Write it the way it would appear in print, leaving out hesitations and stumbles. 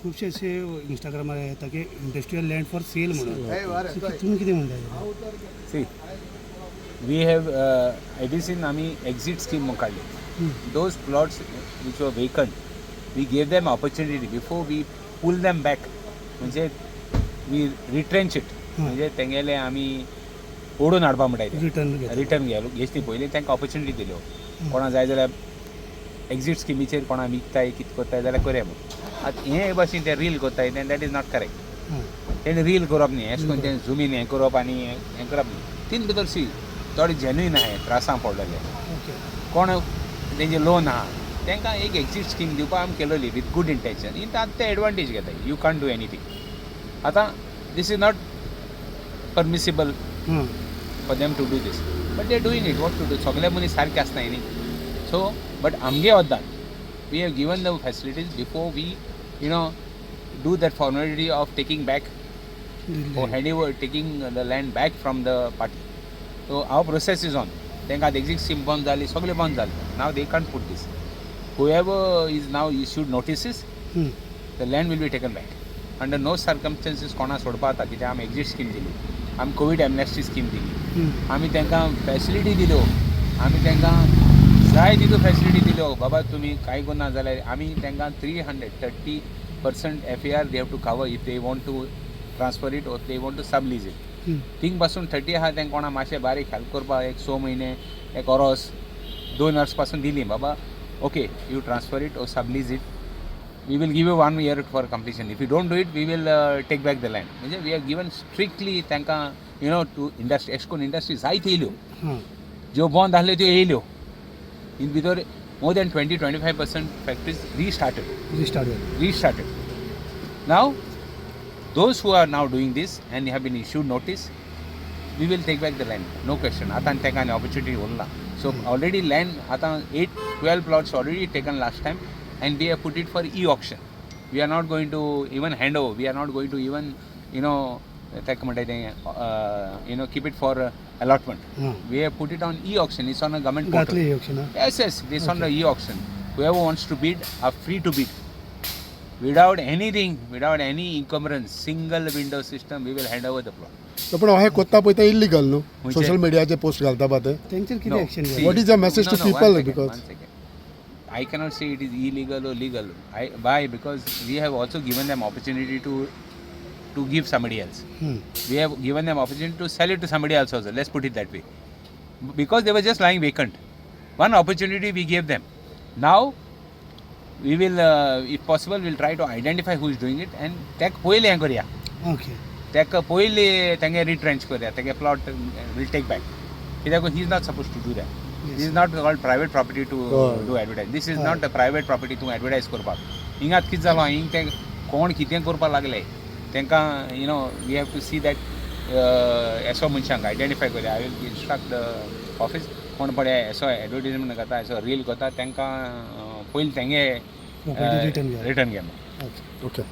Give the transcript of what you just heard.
खूबशे असे इंस्टाग्रामार येता की इंडस्ट्रियल लँड फॉर सेल म्हणून तुमी कितें म्हणटा? सी वी हैव एडिसीन आम्ही एक्झिट स्कीम काढली. Those plots which were vacant we gave them opportunity before we pull them back, म्हणजे वी रिट्रेंच इट, म्हणजे तेंगेले आमी ओडून हाडपा म्हणटाय रिटर्न घेतली पयलीं तांकां ऑपॉर्च्युनिटी दिल्यो. कोणा जाय जाल्यार एक्झिट स्किमीचेर कोणा विकताय कितें कोत्ताय जाल्यार करया म्हणून. आतां हे भाशेन ते रील कोत्ताय तें दॅट इज नॉट करेक्ट. तेणें रील करप न्ही, अशें करून तें झूम इन हें करप आनी हें करप न्ही. तीन भितर सी थोडे जेन्युइन आहाय त्रासां पडलेले, कोण तेंचे लोन आहा तांकां एक एक्झिट स्कीम दिवपाक आमी केलोली विथ गूड इंटेंशन. आतां ते एडवांटेज घेताय, यू कांट डू एनीथींग. आतां this is not permissible for them to do this, but they doing it. What to do, सगळे मनीस सारके आसनाय न्ही. सो बट आमगे वद्दान we have given the facilities before we do that formality of taking back or handing over, taking the land back from the party. So our process is on. Then got exit sim bond zali, sagle bond zali. Now they can't put this. Whoever is now issued notices, the land will be taken back. Under no circumstances कोणा सोडपा आता कित्याक आमी exit scheme दिली, आमी Covid amnesty scheme दिली, आमी तांकां facility दिल्यो, आमी तांकां जाय तितू फॅसिलिटी दिल्यो. बाबा तुमी कांय करना जाल्यार आमी तांकां 330% FAR they have to cover if they want to transfer it or they want to sublease it. Thing पासून 30 आहा तांकां कोणा मातशें बारीक हेल्प करपाक एक 6 म्हयने एक वर्स 2 वर्स पासून दिली. बाबा okay you transfer it or sublease it, we will give you 1 year for completion. If you don't do it, we will take back the land. म्हणजे we have given strictly तांकां to industry. एश कोन्न industry जायत येयल्यो, ज्यो बंद आसल्यो त्यो येयल्यो. इन भितर more than 20-25% factories restarted. Now those who are now doing this and have been issued notice, we will take back the land, no question. Atan taken an opportunity ulla. So already land atan 8-12 plots already taken last time, and we have put it for e-auction. We are not going to even hand over, we are not going to even keep it for allotment. We have put it on e-auction. It's on a government portal. Yes, it's on the e-auction. Whoever wants to bid are free to bid without anything, without any encumbrance, single window system. We will hand over the plot. पण हे कोत्ता पळय ते illegal न्हू, social मिडियाचेर post घालता पळय ते. तेंचेर कितें action? What is the message to people? Because I cannot say it is illegal or legal. Why? Because we have also given them opportunity to give somebody else. We have given them opportunity to sell it to somebody else also. Let's put it that way. Because they were just lying vacant. One opportunity we gave them. Now we will, if possible, we'll try to identify who is doing it and take poile हे करूया. Okay. Take poile तांगे retrench करूया. तांगे plot will take back. कित्याक he is not supposed to do that. This is not called private property to do advertise. This is not a private property to advertise करपाक. हिंगात कितें जालो, हिंग ते कोण कितें करपाक लागले तांकां we have to see that एसो मनशांक आयडेंटिफाय करूया. I will instruct the office कोण पळय एसो एडवर्टिजमेंट करता, एसो रील करता तांकां पयलीं तेंगे रिटर्न घे. okay.